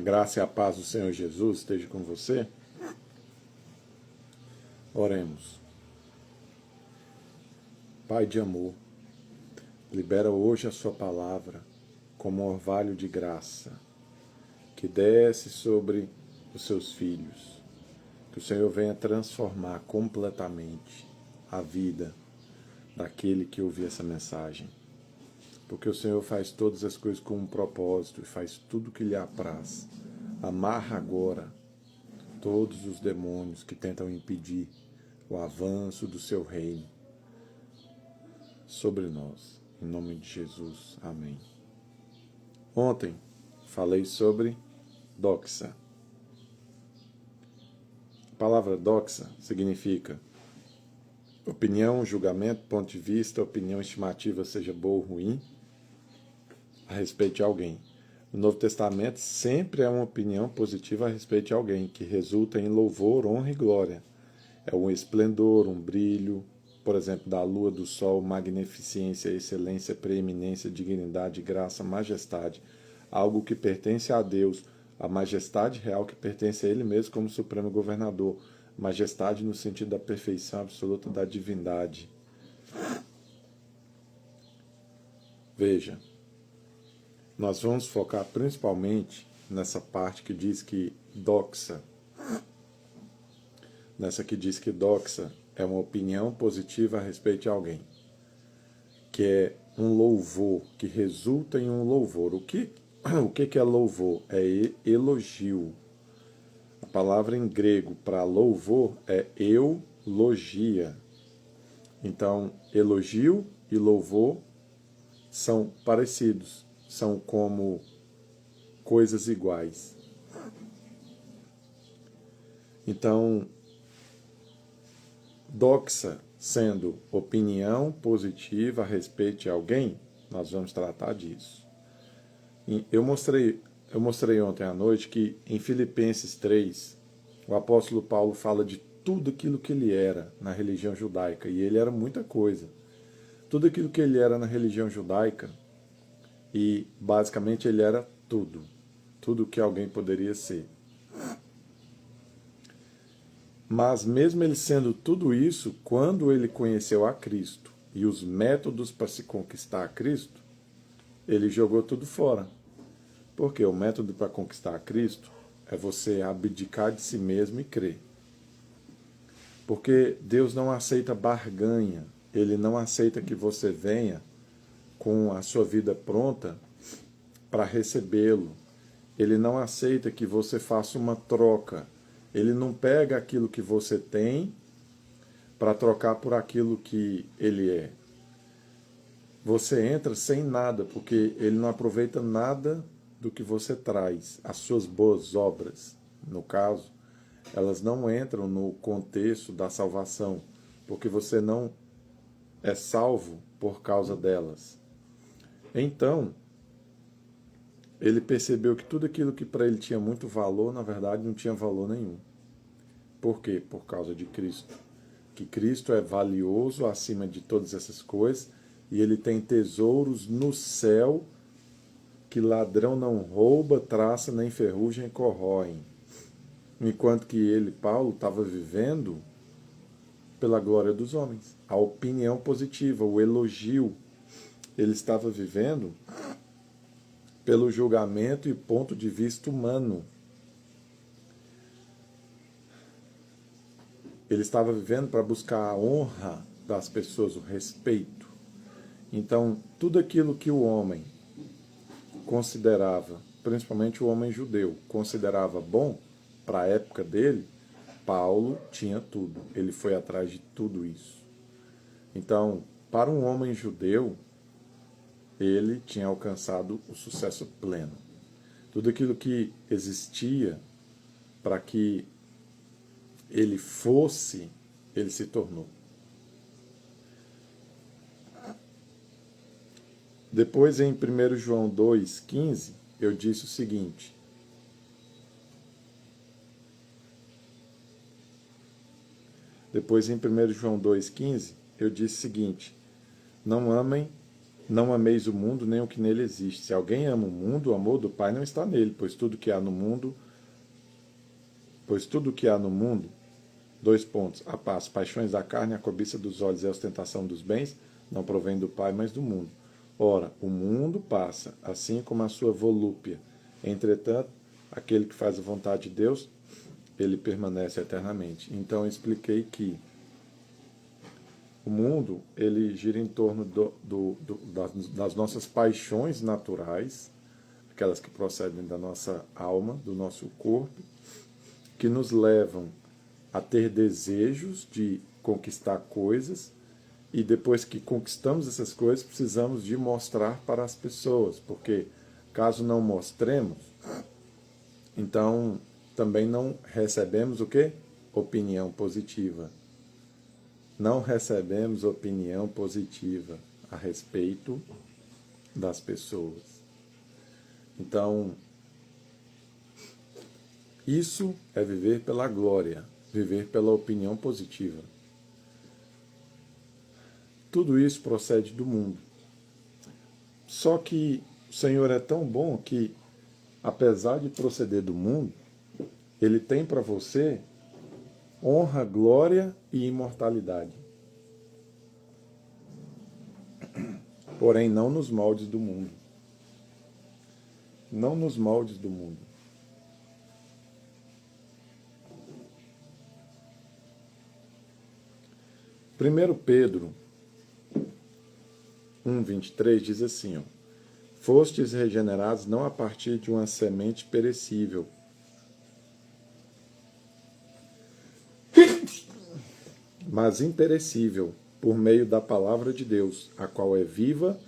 A graça e a paz do Senhor Jesus esteja com você. Oremos. Pai de amor, libera hoje a sua palavra como um orvalho de graça que desce sobre os seus filhos. Que o Senhor venha transformar completamente a vida daquele que ouvir essa mensagem. Porque o Senhor faz todas as coisas com um propósito e faz tudo o que lhe apraz. Amarra agora todos os demônios que tentam impedir o avanço do seu reino sobre nós. Em nome de Jesus. Amém. Ontem falei sobre doxa. A palavra doxa significa opinião, julgamento, ponto de vista, opinião estimativa, seja boa ou ruim, a respeito de alguém. No Novo Testamento sempre é uma opinião positiva a respeito de alguém, que resulta em louvor, honra e glória. É um esplendor, um brilho, por exemplo, da lua, do sol, magnificência, excelência, preeminência, dignidade, graça, majestade, algo que pertence a Deus, a majestade real que pertence a Ele mesmo como supremo governador, majestade no sentido da perfeição absoluta da divindade. Veja, nós vamos focar principalmente nessa parte que diz que doxa, nessa que diz que doxa é uma opinião positiva a respeito de alguém, que é um louvor, que resulta em um louvor. O que é louvor? É elogio. A palavra em grego para louvor é eulogia. Então, elogio e louvor são parecidos, são como coisas iguais. Então, doxa sendo opinião positiva a respeito de alguém, nós vamos tratar disso. Eu mostrei ontem à noite que em Filipenses 3, o apóstolo Paulo fala de tudo aquilo que ele era na religião judaica, e ele era muita coisa. Tudo aquilo que ele era na religião judaica, e basicamente ele era tudo que alguém poderia ser. Mas mesmo ele sendo tudo isso, quando ele conheceu a Cristo e os métodos para se conquistar a Cristo, ele jogou tudo fora. Porque o método para conquistar a Cristo é você abdicar de si mesmo e crer. Porque Deus não aceita barganha, Ele não aceita que você venha com a sua vida pronta para recebê-lo. Ele não aceita que você faça uma troca. Ele não pega aquilo que você tem para trocar por aquilo que ele é. Você entra sem nada, porque ele não aproveita nada do que você traz. As suas boas obras, no caso, elas não entram no contexto da salvação, porque você não é salvo por causa delas. Então, ele percebeu que tudo aquilo que para ele tinha muito valor, na verdade não tinha valor nenhum. Por quê? Por causa de Cristo. Que Cristo é valioso acima de todas essas coisas e ele tem tesouros no céu que ladrão não rouba, traça, nem ferrugem corroem. Enquanto que ele, Paulo, estava vivendo pela glória dos homens. A opinião positiva, o elogio. Ele estava vivendo pelo julgamento e ponto de vista humano. Ele estava vivendo para buscar a honra das pessoas, o respeito. Então, tudo aquilo que o homem considerava, principalmente o homem judeu, considerava bom para a época dele, Paulo tinha tudo. Ele foi atrás de tudo isso. Então, para um homem judeu, ele tinha alcançado o sucesso pleno. Tudo aquilo que existia para que ele fosse, ele se tornou. Depois, em 1 João 2,15, eu disse o seguinte: Depois, em 1 João 2,15, eu disse o seguinte: não amem Não ameis o mundo, nem o que nele existe. Se alguém ama o mundo, o amor do Pai não está nele, pois tudo que há no mundo, dois pontos, as paixões da carne, a cobiça dos olhos e a ostentação dos bens, não provém do Pai, mas do mundo. Ora, o mundo passa, assim como a sua volúpia. Entretanto, aquele que faz a vontade de Deus, ele permanece eternamente. Então eu expliquei que o mundo, ele gira em torno das nossas paixões naturais, aquelas que procedem da nossa alma, do nosso corpo, que nos levam a ter desejos de conquistar coisas, e depois que conquistamos essas coisas, precisamos de mostrar para as pessoas, porque caso não mostremos, então também não recebemos o quê? Opinião positiva. Não recebemos opinião positiva a respeito das pessoas. Então, isso é viver pela glória, viver pela opinião positiva. Tudo isso procede do mundo. Só que o Senhor é tão bom que, apesar de proceder do mundo, Ele tem para você honra, glória e imortalidade. Porém, não nos moldes do mundo. Não nos moldes do mundo. Primeiro Pedro 1,23 diz assim, ó, fostes regenerados não a partir de uma semente perecível, mas imperecível, por meio da palavra de Deus, a qual é viva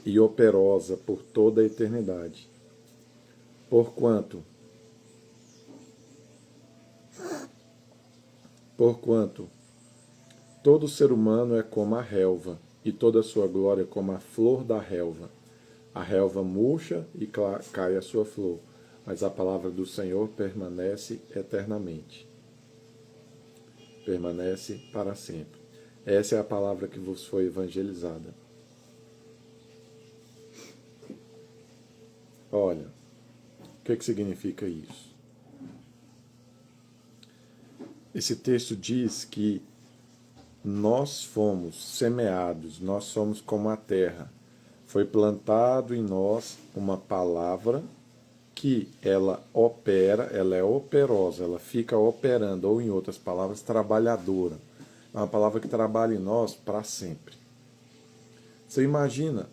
e operosa por toda a eternidade. Porquanto todo ser humano é como a relva, e toda a sua glória como a flor da relva. A relva murcha e cai a sua flor, mas a palavra do Senhor permanece eternamente. Permanece para sempre. Essa é a palavra que vos foi evangelizada. Olha, o que significa isso? Esse texto diz que nós fomos semeados, nós somos como a terra. Foi plantado em nós uma palavra que ela opera, ela é operosa, ela fica operando, ou em outras palavras, trabalhadora. É uma palavra que trabalha em nós para sempre. Você imagina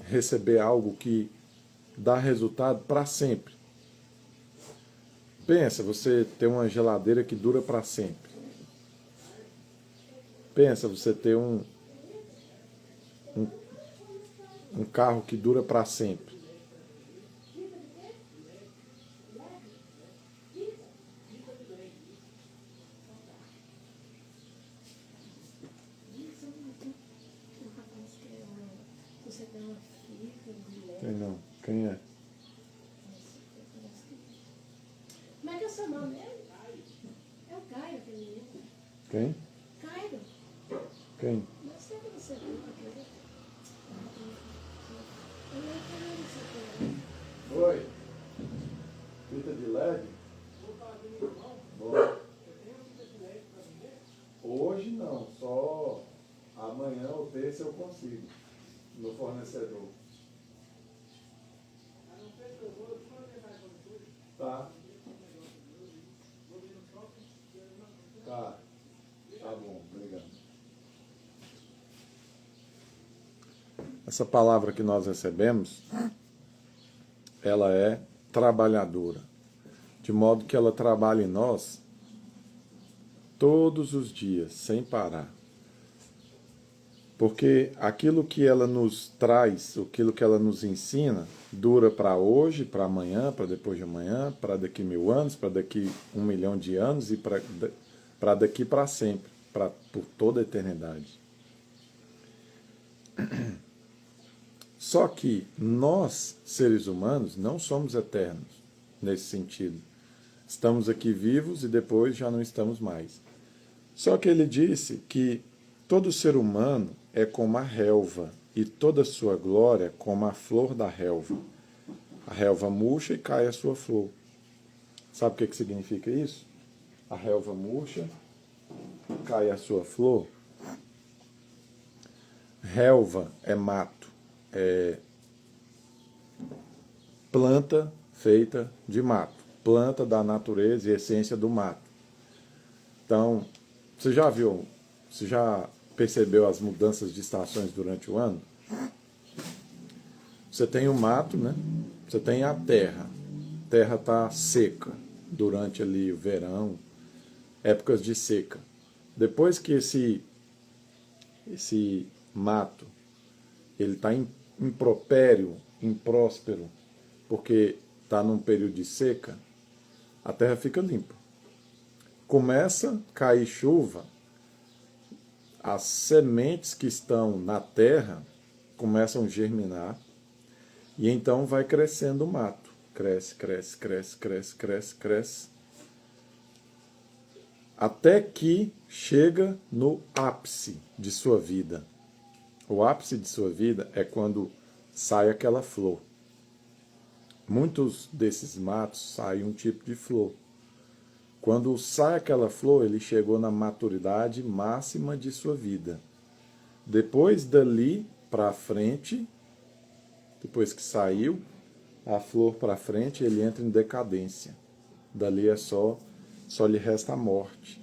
receber algo que dá resultado para sempre. Pensa, você ter uma geladeira que dura para sempre. Pensa, você ter um carro que dura para sempre. Quem não? Quem é? Como é que é o seu nome mesmo? É o Caio, aquele menino. Quem? Caio. Quem? Não sei que você viu aquele. Eu não quero isso aqui. Oi. Fita de LED? Bom. Hoje não, só amanhã ou terça eu consigo. No fornecedor. Tá. Tá. Tá bom, obrigado. Essa palavra que nós recebemos, ela é trabalhadora, de modo que ela trabalha em nós todos os dias, sem parar. Porque aquilo que ela nos traz, aquilo que ela nos ensina, dura para hoje, para amanhã, para depois de amanhã, para daqui 1000 anos, para daqui 1 milhão de anos e para daqui para sempre, por toda a eternidade. Só que nós, seres humanos, não somos eternos nesse sentido. Estamos aqui vivos e depois já não estamos mais. Só que ele disse que todo ser humano é como a relva. e toda a sua glória como a flor da relva. A relva murcha e cai a sua flor. Sabe o que significa isso? A relva murcha, cai a sua flor. Relva é mato, é planta feita de mato, planta da natureza e essência do mato. Então, você já percebeu as mudanças de estações durante o ano? Você tem o mato, né? Você tem a terra. A terra está seca durante ali o verão, épocas de seca. Depois que esse mato ele está impropério, impróspero, porque está num período de seca, a terra fica limpa. Começa a cair chuva, as sementes que estão na terra começam a germinar e então vai crescendo o mato. Cresce, cresce, cresce, cresce, cresce, cresce. Até que chega no ápice de sua vida. O ápice de sua vida é quando sai aquela flor. Muitos desses matos saem um tipo de flor. Quando sai aquela flor, ele chegou na maturidade máxima de sua vida. Depois dali para frente, depois que saiu a flor para frente, ele entra em decadência. Dali é só lhe resta a morte.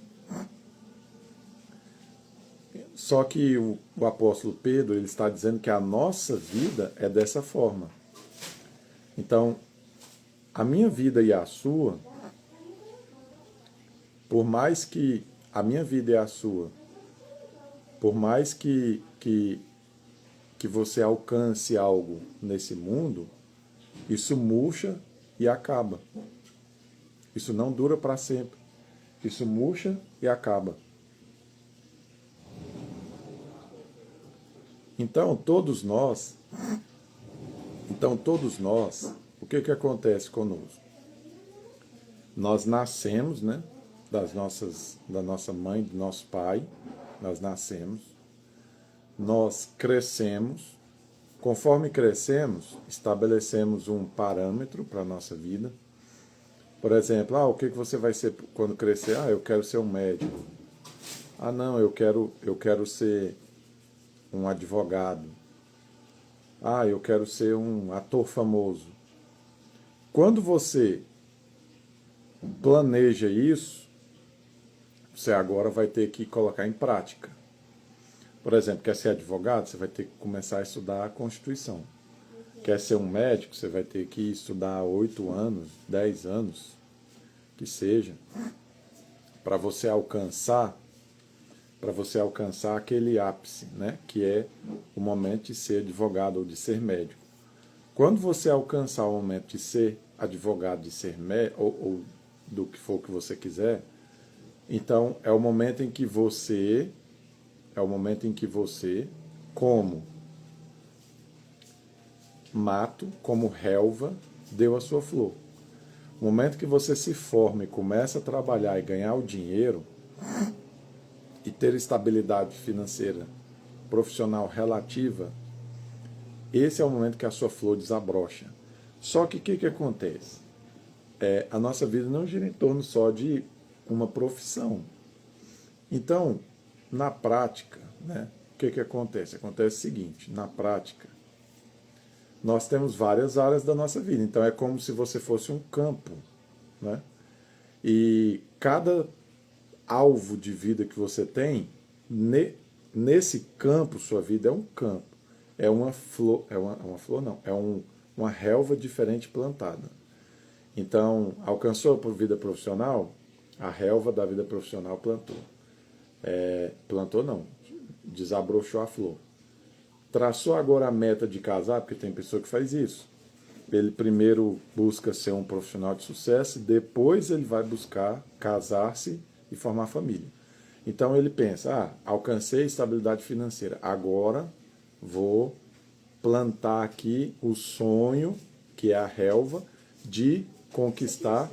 Só que o apóstolo Pedro ele está dizendo que a nossa vida é dessa forma. Então, a minha vida e a sua, por mais que a minha vida e a sua, por mais que você alcance algo nesse mundo, isso murcha e acaba. Isso não dura para sempre. Isso murcha e acaba. Então, todos nós, o que acontece conosco? Nós nascemos, né, da nossa mãe, do nosso pai, nós nascemos, nós crescemos, conforme crescemos, estabelecemos um parâmetro para a nossa vida. Por exemplo, o que você vai ser quando crescer? Eu quero ser um médico. Não, eu quero ser um advogado. Eu quero ser um ator famoso. Quando você planeja isso, você agora vai ter que colocar em prática. Por exemplo, quer ser advogado? Você vai ter que começar a estudar a Constituição. Quer ser um médico? Você vai ter que estudar 8 anos, 10 anos, que seja, para você alcançar aquele ápice, né, que é o momento de ser advogado ou de ser médico. Quando você alcançar o momento de ser advogado, de ser médico, ou do que for que você quiser, então é o momento em que você, como mato, como relva, deu a sua flor. O momento que você se forma e começa a trabalhar e ganhar o dinheiro e ter estabilidade financeira, profissional relativa, esse é o momento que a sua flor desabrocha. Só que o que acontece? A nossa vida não gira em torno só de uma profissão. Então, na prática, né, o que acontece? Acontece o seguinte, na prática, nós temos várias áreas da nossa vida. Então é como se você fosse um campo, né? E cada alvo de vida que você tem, nesse campo, sua vida é um campo. É uma flor, uma relva diferente plantada. Então, alcançou a vida profissional, a relva da vida profissional plantou. Plantou não, desabrochou a flor. Traçou agora a meta de casar, porque tem pessoa que faz isso. Ele primeiro busca ser um profissional de sucesso, depois ele vai buscar casar-se e formar família. Então ele pensa, alcancei estabilidade financeira, agora vou plantar aqui o sonho, que é a relva, de conquistar.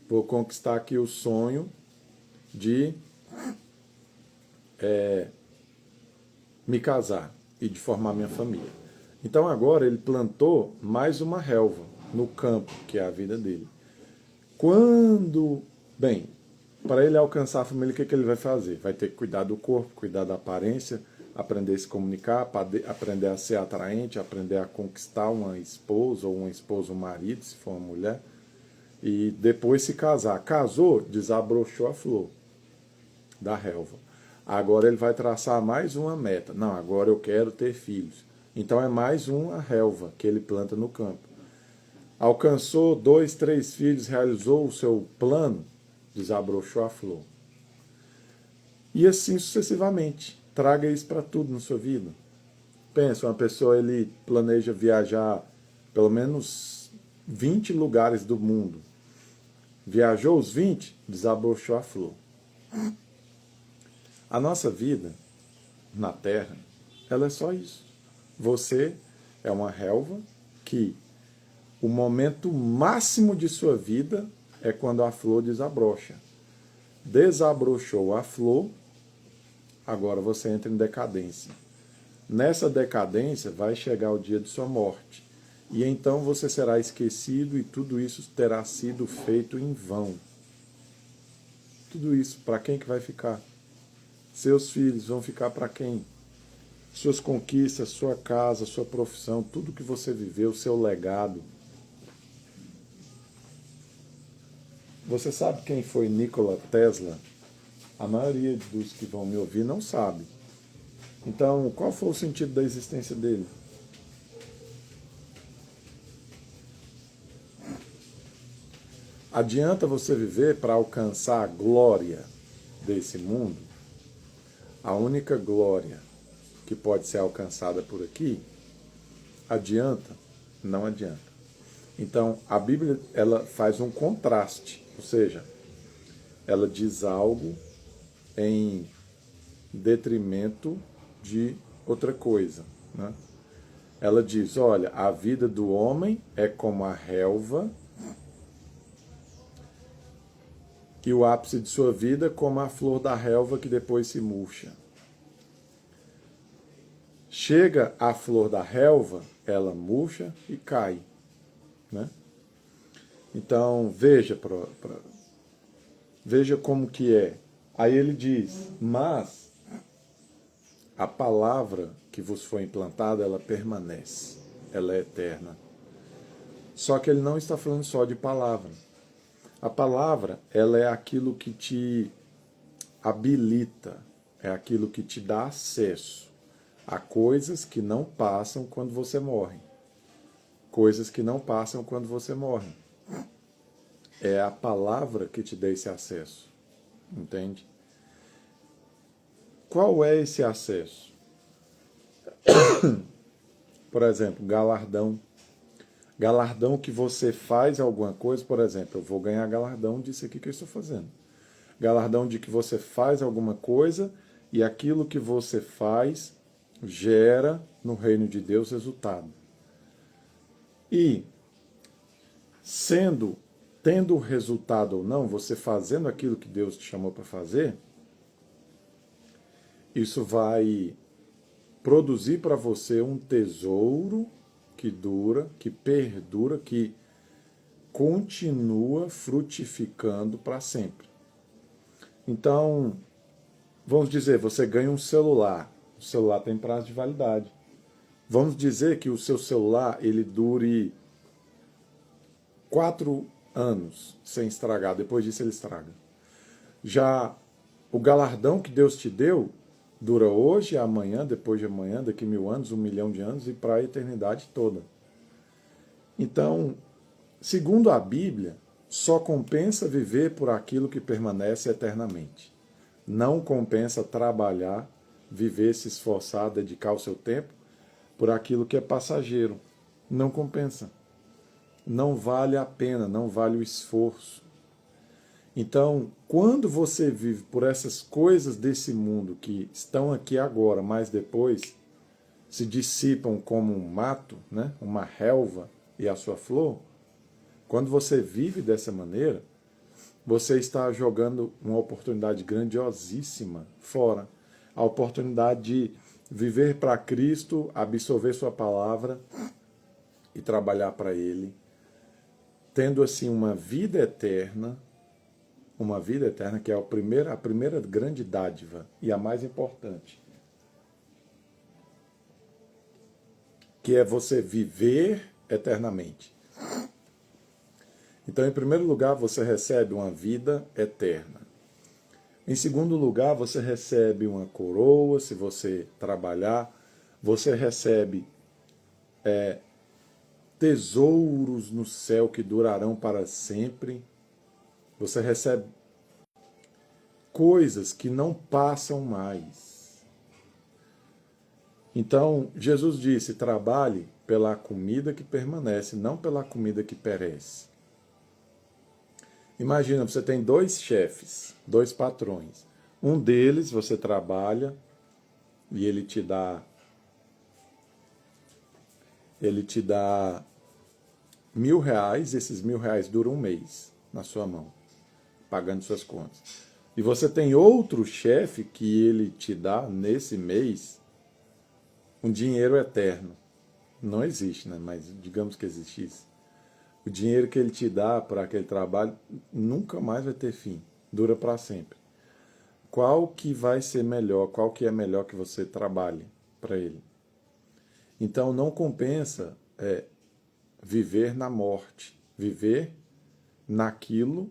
Vou conquistar aqui o sonho de me casar e de formar minha família. Então agora ele plantou mais uma relva no campo, que é a vida dele. Bem, para ele alcançar a família, o que ele vai fazer? Vai ter que cuidar do corpo, cuidar da aparência, aprender a se comunicar, aprender a ser atraente, aprender a conquistar uma esposa, ou uma esposa, um marido, se for uma mulher, e depois se casar. Casou, desabrochou a flor da relva. Agora ele vai traçar mais uma meta. Não, agora eu quero ter filhos. Então é mais uma relva que ele planta no campo. Alcançou 2, 3 filhos, realizou o seu plano, desabrochou a flor. E assim sucessivamente. Traga isso para tudo na sua vida. Pensa, uma pessoa ele planeja viajar pelo menos 20 lugares do mundo. Viajou os 20, desabrochou a flor. A nossa vida na Terra, ela é só isso. Você é uma relva que o momento máximo de sua vida é quando a flor desabrocha. Desabrochou a flor, agora você entra em decadência. Nessa decadência vai chegar o dia de sua morte. E então você será esquecido e tudo isso terá sido feito em vão. Tudo isso, para quem que vai ficar? Seus filhos vão ficar para quem? Suas conquistas, sua casa, sua profissão, tudo que você viveu, seu legado. Você sabe quem foi Nikola Tesla? A maioria dos que vão me ouvir não sabe. Então, qual foi o sentido da existência dele? Adianta você viver para alcançar a glória desse mundo? A única glória que pode ser alcançada por aqui, adianta? Não adianta. Então, a Bíblia ela faz um contraste, ou seja, ela diz algo em detrimento de outra coisa, né? Ela diz, olha, a vida do homem é como a relva e o ápice de sua vida como a flor da relva que depois se murcha. Chega a flor da relva, ela murcha e cai, né? Então, veja como que é. Aí ele diz, mas a palavra que vos foi implantada, ela permanece, ela é eterna. Só que ele não está falando só de palavra. A palavra, ela é aquilo que te habilita, é aquilo que te dá acesso a coisas que não passam quando você morre. Coisas que não passam quando você morre. É a palavra que te dá esse acesso. Entende? Qual é esse acesso? Por exemplo, galardão. Galardão que você faz alguma coisa, por exemplo, eu vou ganhar galardão disso aqui que eu estou fazendo. Galardão de que você faz alguma coisa e aquilo que você faz gera no reino de Deus resultado. E tendo resultado ou não, você fazendo aquilo que Deus te chamou para fazer, isso vai produzir para você um tesouro que dura, que perdura, que continua frutificando para sempre. Então, vamos dizer, você ganha um celular. O celular tem prazo de validade. Vamos dizer que o seu celular ele dure 4 anos sem estragar. Depois disso ele estraga. Já o galardão que Deus te deu dura hoje, amanhã, depois de amanhã, daqui 1000 anos, 1 milhão de anos e para a eternidade toda. Então, segundo a Bíblia, só compensa viver por aquilo que permanece eternamente. Não compensa trabalhar, viver, se esforçar, dedicar o seu tempo por aquilo que é passageiro. Não compensa. Não vale a pena, não vale o esforço. Então, quando você vive por essas coisas desse mundo que estão aqui agora, mas depois se dissipam como um mato, né? Uma relva e a sua flor, quando você vive dessa maneira, você está jogando uma oportunidade grandiosíssima fora. a oportunidade de viver para Cristo, absorver sua palavra e trabalhar para Ele, tendo assim uma vida eterna que é a primeira grande dádiva e a mais importante, que é você viver eternamente. Então, em primeiro lugar, você recebe uma vida eterna. Em segundo lugar, você recebe uma coroa, se você trabalhar, você recebe tesouros no céu que durarão para sempre. Você recebe coisas que não passam mais. Então, Jesus disse, trabalhe pela comida que permanece, não pela comida que perece. Imagina, você tem 2 chefes, 2 patrões. Um deles você trabalha e ele te dá R$ 1.000, esses R$ 1.000 duram um mês na sua mão, pagando suas contas. E você tem outro chefe que ele te dá nesse mês um dinheiro eterno. Não existe, né? Mas digamos que existisse. O dinheiro que ele te dá para aquele trabalho nunca mais vai ter fim, dura para sempre. Qual que vai ser melhor? Qual que é melhor que você trabalhe para ele? Então não compensa viver na morte, viver naquilo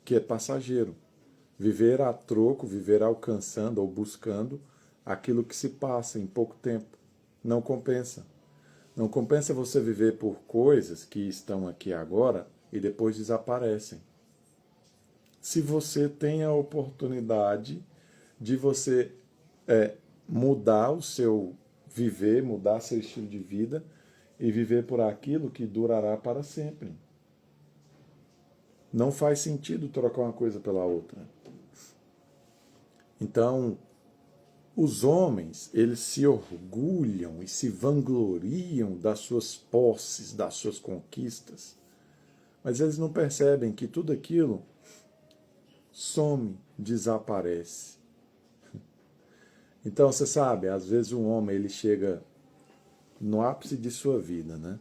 que é passageiro, viver a troco, viver alcançando ou buscando aquilo que se passa em pouco tempo. Não compensa. Não compensa você viver por coisas que estão aqui agora e depois desaparecem. Se você tem a oportunidade de você mudar o seu viver, mudar seu estilo de vida e viver por aquilo que durará para sempre. Não faz sentido trocar uma coisa pela outra. Então, os homens, eles se orgulham e se vangloriam das suas posses, das suas conquistas, mas eles não percebem que tudo aquilo some, desaparece. Então, você sabe, às vezes um homem ele chega no ápice de sua vida, né?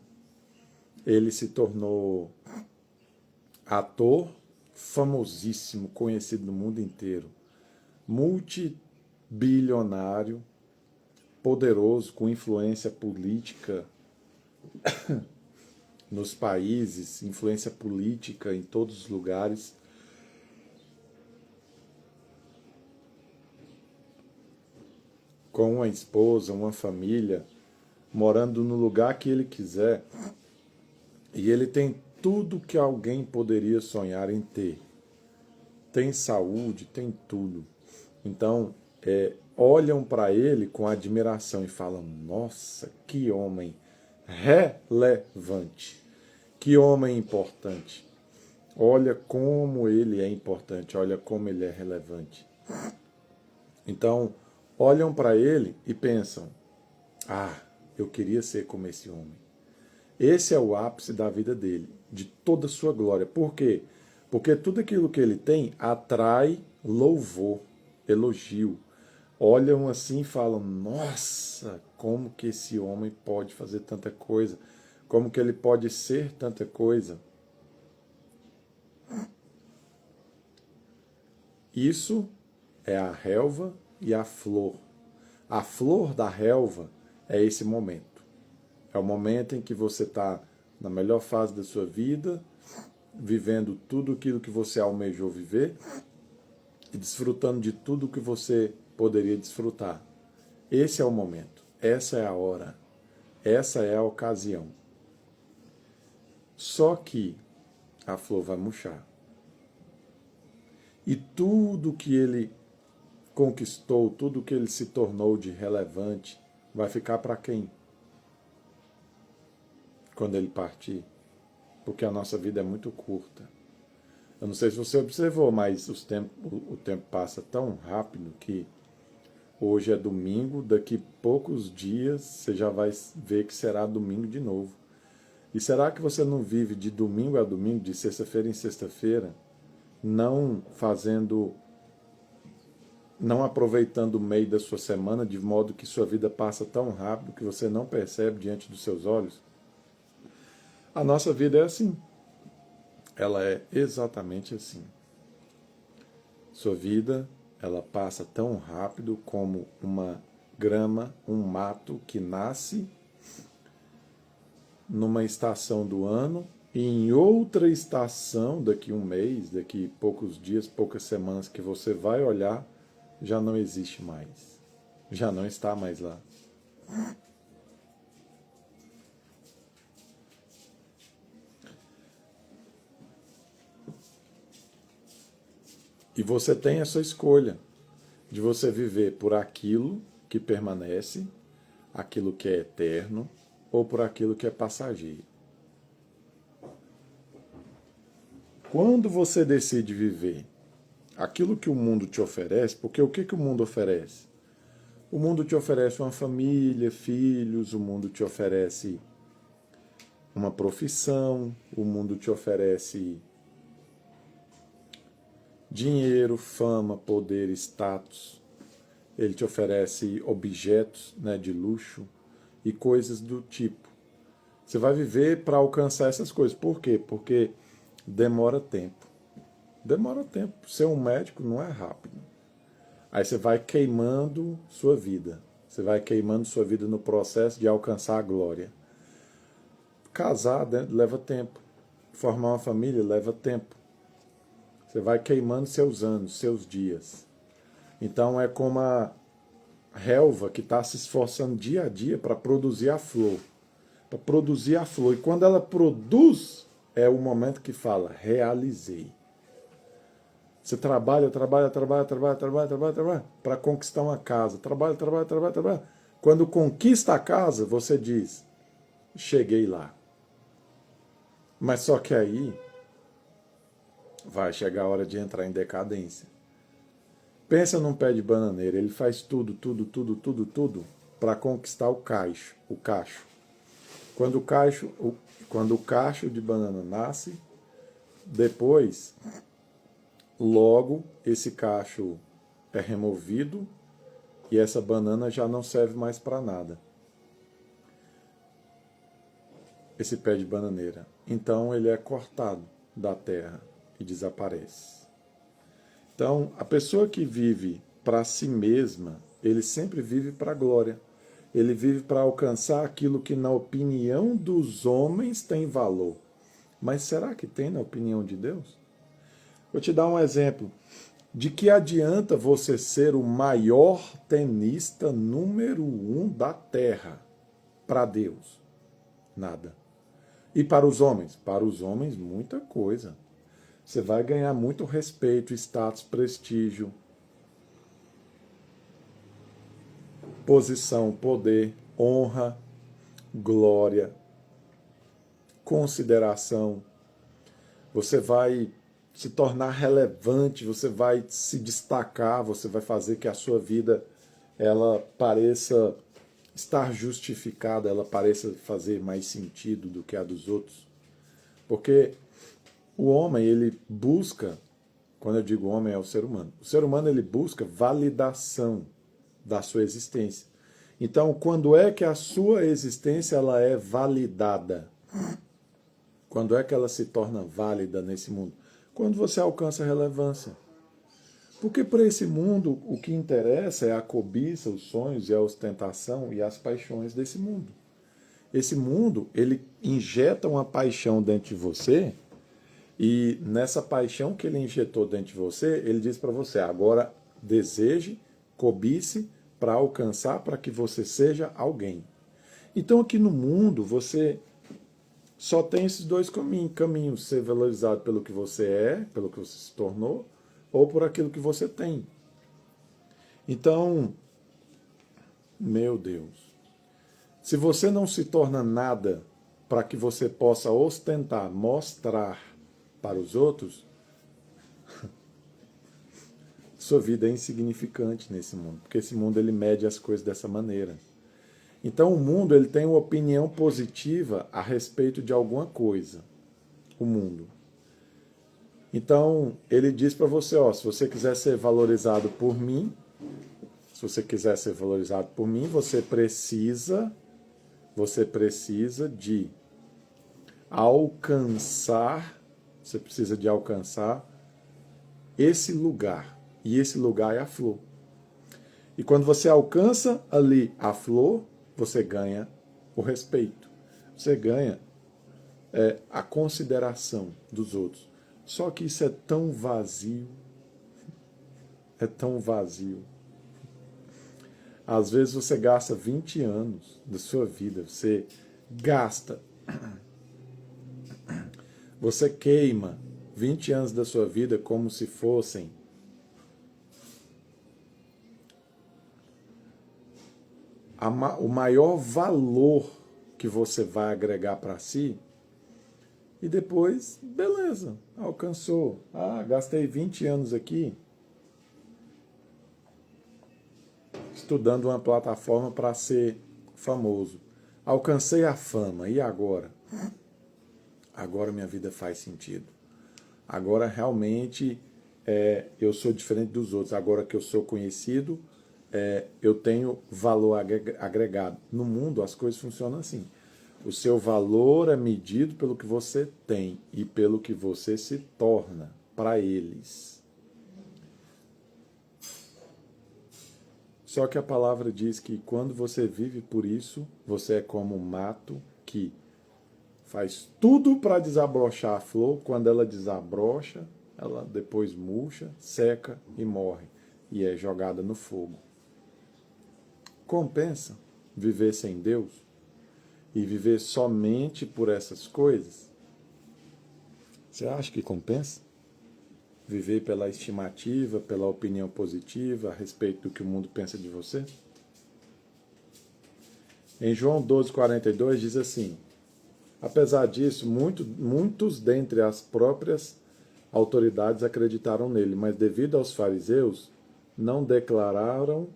Ele se tornou ator famosíssimo, conhecido no mundo inteiro, multibilionário, poderoso, com influência política nos países, influência política em todos os lugares. Com uma esposa, uma família, morando no lugar que ele quiser. E ele tem tudo que alguém poderia sonhar em ter. Tem saúde, tem tudo. Então, olham para ele com admiração e falam, nossa, que homem relevante, que homem importante. Olha como ele é importante, olha como ele é relevante. Então, olham para ele e pensam, eu queria ser como esse homem. Esse é o ápice da vida dele, de toda a sua glória. Por quê? Porque tudo aquilo que ele tem atrai louvor, elogio. Olham assim e falam, nossa, como que esse homem pode fazer tanta coisa? Como que ele pode ser tanta coisa? Isso é a relva e a flor. A flor da relva é esse momento. É o momento em que você está na melhor fase da sua vida, vivendo tudo aquilo que você almejou viver e desfrutando de tudo que você poderia desfrutar. Esse é o momento, essa é a hora, essa é a ocasião. Só que a flor vai murchar. E tudo que ele conquistou, tudo que ele se tornou de relevante, vai ficar para quem? Quando ele partir. Porque a nossa vida é muito curta. Eu não sei se você observou, mas o tempo passa tão rápido que hoje é domingo, daqui poucos dias você já vai ver que será domingo de novo. E será que você não vive de domingo a domingo, de sexta-feira em sexta-feira, não fazendo não aproveitando o meio da sua semana, de modo que sua vida passa tão rápido que você não percebe diante dos seus olhos. A nossa vida é assim. Ela é exatamente assim. Sua vida, ela passa tão rápido como uma grama, um mato que nasce numa estação do ano e em outra estação, daqui um mês, daqui poucos dias, poucas semanas que você vai olhar, já não existe mais. Já não está mais lá. E você tem essa escolha de você viver por aquilo que permanece, aquilo que é eterno, ou por aquilo que é passageiro. Quando você decide viver aquilo que o mundo te oferece, porque o que o mundo oferece? O mundo te oferece uma família, filhos, o mundo te oferece uma profissão, o mundo te oferece dinheiro, fama, poder, status. Ele te oferece objetos, né, de luxo e coisas do tipo. Você vai viver para alcançar essas coisas. Por quê? Porque demora tempo. Demora tempo. Ser um médico não é rápido. Aí você vai queimando sua vida. Você vai queimando sua vida no processo de alcançar a glória. Casar, né, leva tempo. Formar uma família leva tempo. Você vai queimando seus anos, seus dias. Então é como a relva que está se esforçando dia a dia para produzir a flor. Para produzir a flor. E quando ela produz, é o momento que fala, realizei. Você trabalha para conquistar uma casa. Trabalha. Quando conquista a casa, você diz, cheguei lá. Mas só que aí vai chegar a hora de entrar em decadência. Pensa num pé de bananeira, ele faz tudo para conquistar o cacho. Quando o cacho de banana nasce, depois, logo, esse cacho é removido e essa banana já não serve mais para nada. Esse pé de bananeira. Então ele é cortado da terra e desaparece. Então, a pessoa que vive para si mesma, ele sempre vive para a glória. Ele vive para alcançar aquilo que, na opinião dos homens, tem valor. Mas será que tem na opinião de Deus? Vou te dar um exemplo. De que adianta você ser o maior tenista número 1 da Terra para Deus? Nada. E para os homens? Para os homens, muita coisa. Você vai ganhar muito respeito, status, prestígio, posição, poder, honra, glória, consideração. Você vai se tornar relevante, você vai se destacar, você vai fazer que a sua vida ela pareça estar justificada, ela pareça fazer mais sentido do que a dos outros. Porque o homem, ele busca, quando eu digo homem, é o ser humano. O ser humano, ele busca validação da sua existência. Então, quando é que a sua existência ela é validada? Quando é que ela se torna válida nesse mundo? Quando você alcança relevância. Porque para esse mundo, o que interessa é a cobiça, os sonhos e a ostentação e as paixões desse mundo. Esse mundo, ele injeta uma paixão dentro de você. E nessa paixão que ele injetou dentro de você, ele diz para você, agora deseje, cobice para alcançar, para que você seja alguém. Então aqui no mundo você só tem esses dois caminhos, ser valorizado pelo que você é, pelo que você se tornou, ou por aquilo que você tem. Então, meu Deus, se você não se torna nada para que você possa ostentar, mostrar para os outros, sua vida é insignificante nesse mundo, porque esse mundo ele mede as coisas dessa maneira. Então o mundo ele tem uma opinião positiva a respeito de alguma coisa, o mundo. Então ele diz para você, ó, se você quiser ser valorizado por mim, Se você quiser ser valorizado por mim, você precisa de alcançar, você precisa de alcançar esse lugar. E esse lugar é a flor. E quando você alcança ali a flor, você ganha o respeito. Você ganha a consideração dos outros. Só que isso é tão vazio. É tão vazio. Às vezes você gasta 20 anos da sua vida, você gasta, você queima 20 anos da sua vida como se fossem o maior valor que você vai agregar para si, e depois, beleza, alcançou. Ah, gastei 20 anos aqui estudando uma plataforma para ser famoso. Alcancei a fama, e agora? Agora minha vida faz sentido. Agora realmente eu sou diferente dos outros. Agora que eu sou conhecido, eu tenho valor agregado. No mundo as coisas funcionam assim. O seu valor é medido pelo que você tem e pelo que você se torna para eles. Só que a palavra diz que quando você vive por isso, você é como um mato que faz tudo para desabrochar a flor. Quando ela desabrocha, ela depois murcha, seca e morre. E é jogada no fogo. Compensa viver sem Deus e viver somente por essas coisas? Você acha que compensa? Viver pela estimativa, pela opinião positiva a respeito do que o mundo pensa de você? Em João 12,42 diz assim: apesar disso, muitos dentre as próprias autoridades acreditaram nele, mas devido aos fariseus, não declaravam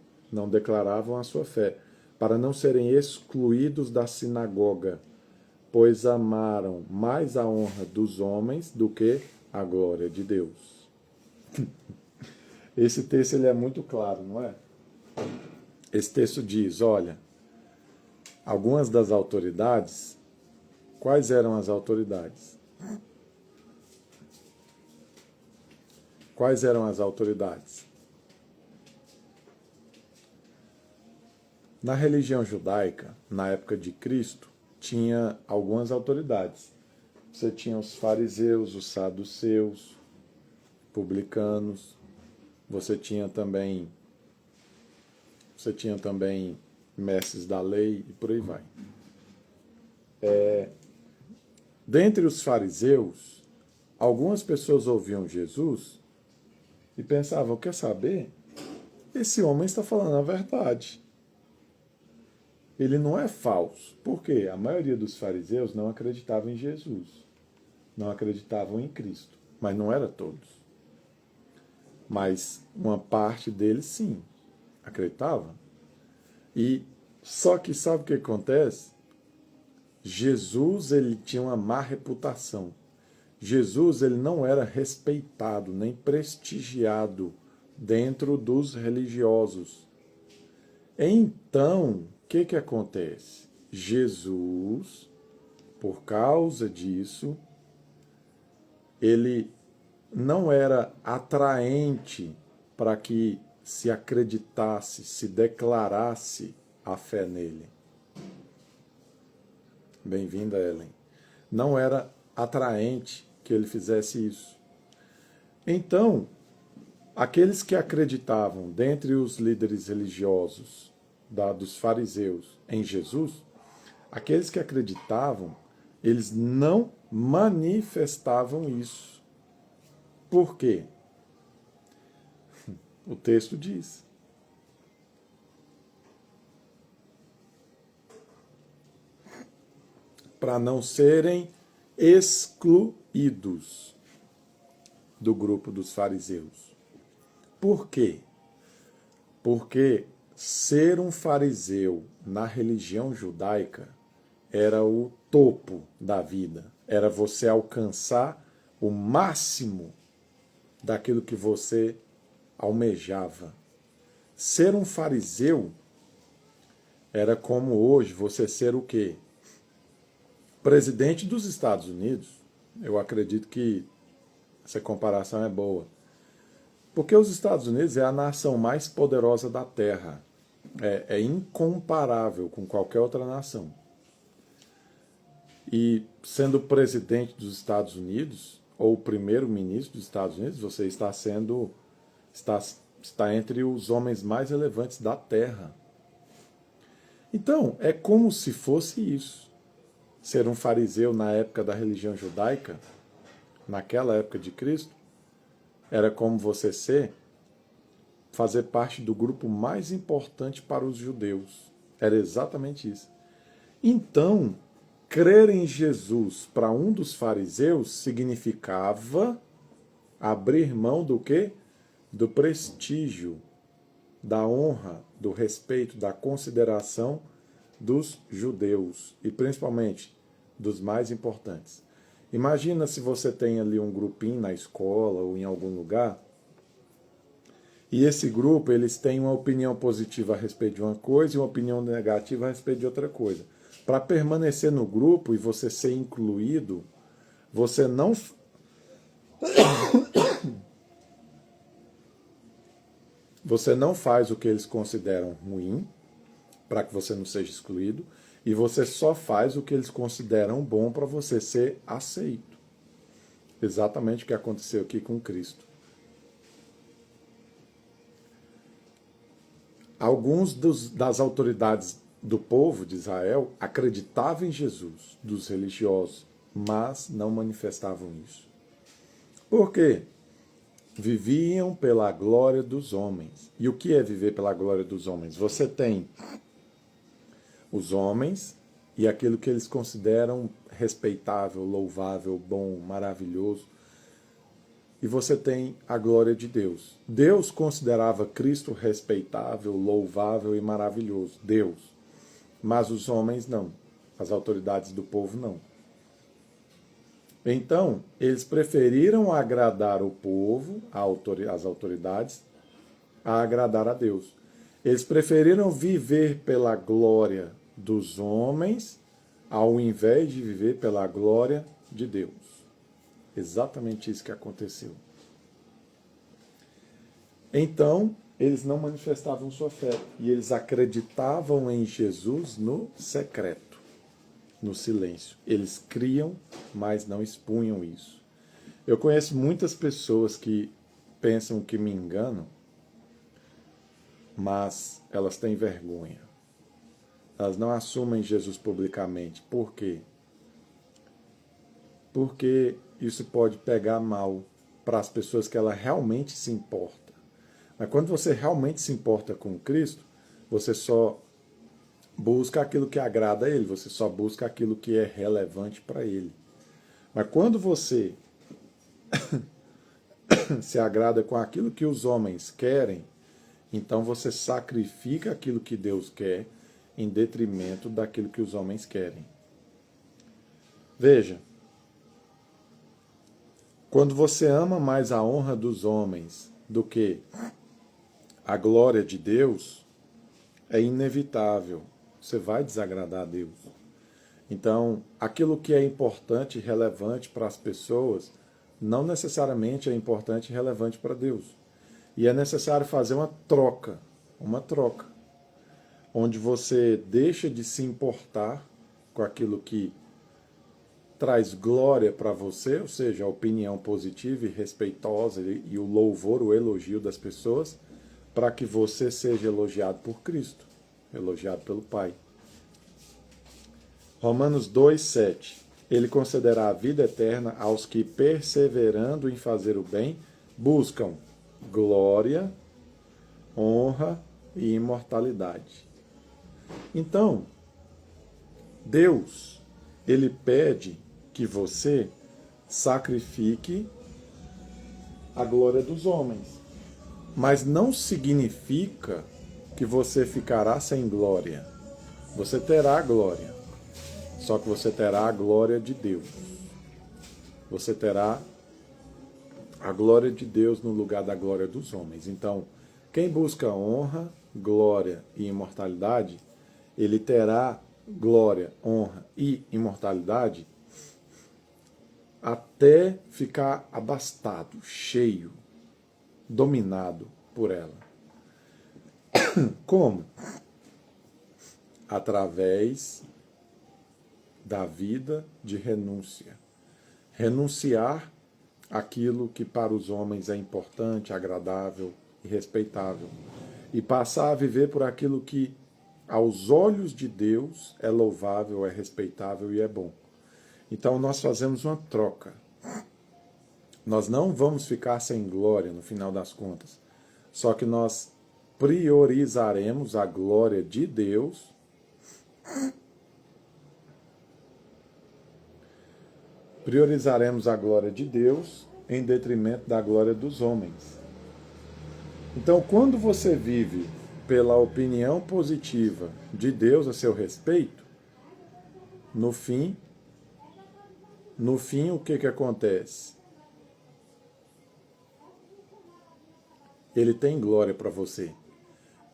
a sua fé, para não serem excluídos da sinagoga, pois amaram mais a honra dos homens do que a glória de Deus. Esse texto ele é muito claro, não é? Esse texto diz, olha, algumas das autoridades, quais eram as autoridades? Quais eram as autoridades? Na religião judaica, na época de Cristo, tinha algumas autoridades. Você tinha os fariseus, os saduceus, publicanos, você tinha também mestres da lei e por aí vai. Dentre os fariseus, algumas pessoas ouviam Jesus e pensavam, quer saber? Esse homem está falando a verdade. Ele não é falso. Por quê? A maioria dos fariseus não acreditava em Jesus. Não acreditavam em Cristo. Mas não era todos. Mas uma parte deles sim acreditava. E só que sabe o que acontece? Jesus ele tinha uma má reputação. Jesus ele não era respeitado nem prestigiado dentro dos religiosos. Então, o que acontece? Jesus, por causa disso, ele não era atraente para que se acreditasse, se declarasse a fé nele. Bem-vinda, Ellen. Não era atraente que ele fizesse isso. Então, aqueles que acreditavam, dentre os líderes religiosos, dos fariseus, em Jesus, aqueles que acreditavam, eles não manifestavam isso. Por quê? O texto diz. Para não serem excluídos do grupo dos fariseus. Por quê? Porque ser um fariseu na religião judaica era o topo da vida. Era você alcançar o máximo daquilo que você almejava. ser um fariseu era como hoje você ser o quê? Presidente dos Estados Unidos. Eu acredito que essa comparação é boa. Porque os Estados Unidos é a nação mais poderosa da Terra. É incomparável com qualquer outra nação. E sendo presidente dos Estados Unidos, ou primeiro-ministro dos Estados Unidos, você está entre os homens mais relevantes da Terra. Então, é como se fosse isso. Ser um fariseu na época da religião judaica, naquela época de Cristo, era como você fazer parte do grupo mais importante para os judeus. Era exatamente isso. Então, crer em Jesus para um dos fariseus significava abrir mão do quê? Do prestígio, da honra, do respeito, da consideração dos judeus e principalmente dos mais importantes. Imagina se você tem ali um grupinho na escola ou em algum lugar e esse grupo eles têm uma opinião positiva a respeito de uma coisa e uma opinião negativa a respeito de outra coisa. Para permanecer no grupo e você ser incluído, você não faz o que eles consideram ruim, para que você não seja excluído, e você só faz o que eles consideram bom para você ser aceito. Exatamente o que aconteceu aqui com Cristo. Alguns das autoridades do povo de Israel acreditavam em Jesus, dos religiosos, mas não manifestavam isso. Por quê? Viviam pela glória dos homens. E o que é viver pela glória dos homens? Você tem os homens e aquilo que eles consideram respeitável, louvável, bom, maravilhoso. E você tem a glória de Deus. Deus considerava Cristo respeitável, louvável e maravilhoso. Deus. Mas os homens não. As autoridades do povo não. Então, eles preferiram agradar o povo, as autoridades, a agradar a Deus. Eles preferiram viver pela glória dos homens, ao invés de viver pela glória de Deus. Exatamente isso que aconteceu. Então, eles não manifestavam sua fé, e eles acreditavam em Jesus no secreto, no silêncio. Eles criam, mas não expunham isso. Eu conheço muitas pessoas que pensam que me enganam, mas elas têm vergonha. Elas não assumem Jesus publicamente. Por quê? Porque isso pode pegar mal para as pessoas que ela realmente se importa. Mas quando você realmente se importa com Cristo, você só busca aquilo que agrada a Ele, você só busca aquilo que é relevante para Ele. Mas quando você se agrada com aquilo que os homens querem, então você sacrifica aquilo que Deus quer em detrimento daquilo que os homens querem. Veja, quando você ama mais a honra dos homens do que a glória de Deus, é inevitável, você vai desagradar a Deus. Então, aquilo que é importante e relevante para as pessoas, não necessariamente é importante e relevante para Deus. E é necessário fazer uma troca, onde você deixa de se importar com aquilo que traz glória para você, ou seja, a opinião positiva e respeitosa e o louvor, o elogio das pessoas, para que você seja elogiado por Cristo, elogiado pelo Pai. Romanos 2,7. Ele concederá a vida eterna aos que, perseverando em fazer o bem, buscam glória, honra e imortalidade. Então, Deus, Ele pede que você sacrifique a glória dos homens. Mas não significa que você ficará sem glória. Você terá glória. Só que você terá a glória de Deus. Você terá a glória de Deus no lugar da glória dos homens. Então, Quem busca honra, glória e imortalidade, ele terá glória, honra e imortalidade até ficar abastado, cheio, dominado por ela. Como? Através da vida de renúncia. Renunciar aquilo que para os homens é importante, agradável e respeitável. E passar a viver por aquilo que, aos olhos de Deus, é louvável, é respeitável e é bom. Então nós fazemos uma troca. Nós não vamos ficar sem glória no final das contas. Só que nós priorizaremos a glória de Deus em detrimento da glória dos homens. Então, quando você vive pela opinião positiva de Deus a seu respeito, no fim, o que acontece? Ele tem glória para você.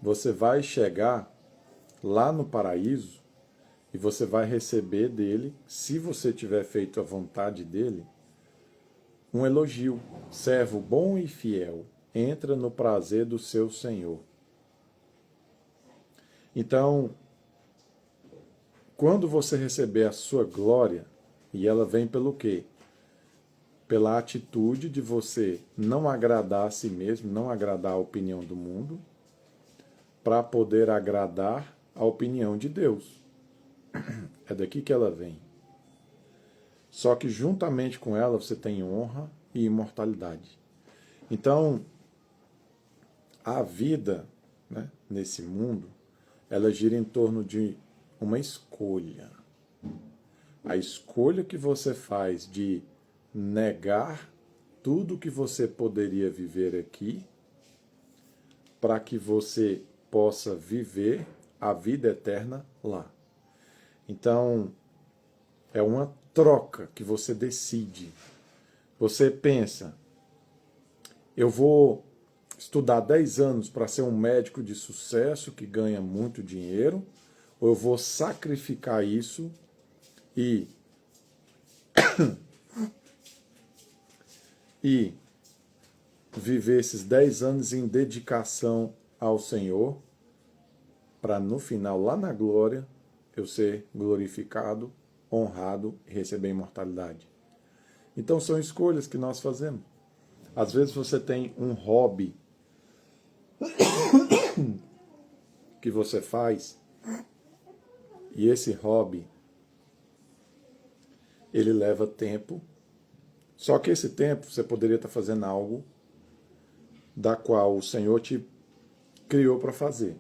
Você vai chegar lá no paraíso e você vai receber dele, se você tiver feito a vontade dele, um elogio. Servo bom e fiel, entra no prazer do seu Senhor. Então, quando você receber a sua glória, e ela vem pelo quê? Pela atitude de você não agradar a si mesmo, não agradar a opinião do mundo, para poder agradar a opinião de Deus. É daqui que ela vem. Só que juntamente com ela você tem honra e imortalidade. Então, a vida, né, nesse mundo, ela gira em torno de uma escolha. A escolha que você faz de negar tudo que você poderia viver aqui para que você possa viver a vida eterna lá. Então, é uma troca que você decide. Você pensa, eu vou estudar 10 anos para ser um médico de sucesso que ganha muito dinheiro, ou eu vou sacrificar isso e viver esses 10 anos em dedicação ao Senhor, para no final, lá na glória, eu ser glorificado, honrado e receber imortalidade. Então são escolhas que nós fazemos. Às vezes você tem um hobby que você faz, e esse hobby, ele leva tempo, só que esse tempo você poderia estar fazendo algo da qual o Senhor te criou para fazer.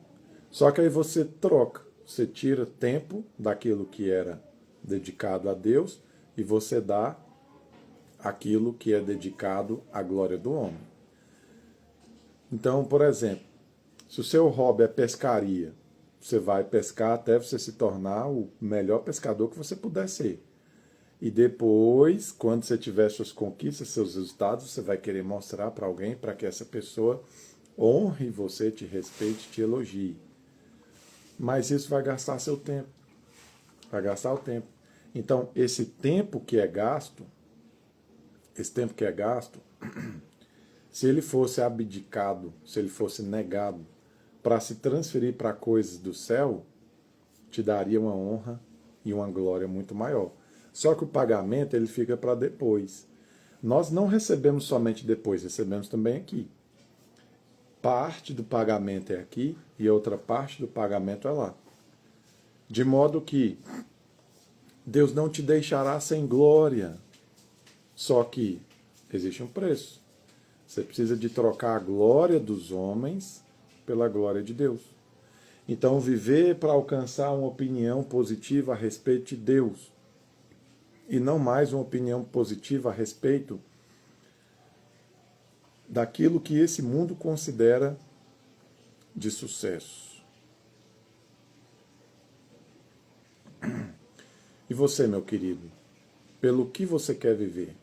Só que aí você troca, você tira tempo daquilo que era dedicado a Deus e você dá aquilo que é dedicado à glória do homem. Então, por exemplo, se o seu hobby é pescaria, você vai pescar até você se tornar o melhor pescador que você puder ser. E depois, quando você tiver suas conquistas, seus resultados, você vai querer mostrar para alguém, para que essa pessoa honre você, te respeite, te elogie. Mas isso vai gastar seu tempo. Vai gastar o tempo. Então, esse tempo que é gasto, se ele fosse abdicado, se ele fosse negado para se transferir para coisas do céu, te daria uma honra e uma glória muito maior. Só que o pagamento ele fica para depois. Nós não recebemos somente depois, recebemos também aqui. Parte do pagamento é aqui e outra parte do pagamento é lá. De modo que Deus não te deixará sem glória. Só que existe um preço. Você precisa de trocar a glória dos homens pela glória de Deus. Então, viver para alcançar uma opinião positiva a respeito de Deus e não mais uma opinião positiva a respeito daquilo que esse mundo considera de sucesso. E você, meu querido, pelo que você quer viver?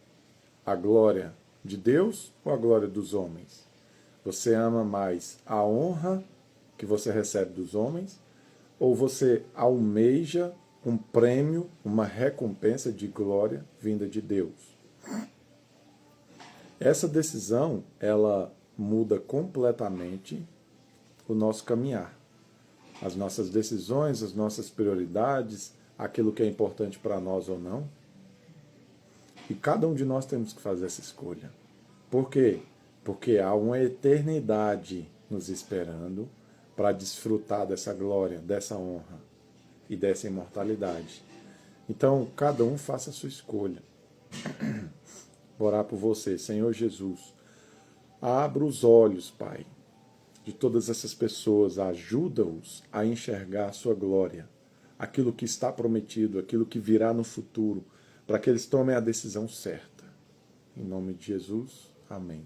A glória de Deus ou a glória dos homens? Você ama mais a honra que você recebe dos homens ou você almeja um prêmio, uma recompensa de glória vinda de Deus? Essa decisão, ela muda completamente o nosso caminhar. As nossas decisões, as nossas prioridades, aquilo que é importante para nós ou não. E cada um de nós temos que fazer essa escolha. Por quê? Porque há uma eternidade nos esperando para desfrutar dessa glória, dessa honra e dessa imortalidade. Então, cada um faça a sua escolha. Vou orar por você, Senhor Jesus. Abra os olhos, Pai, de todas essas pessoas, ajuda-os a enxergar a sua glória, aquilo que está prometido, aquilo que virá no futuro, para que eles tomem a decisão certa. Em nome de Jesus, amém.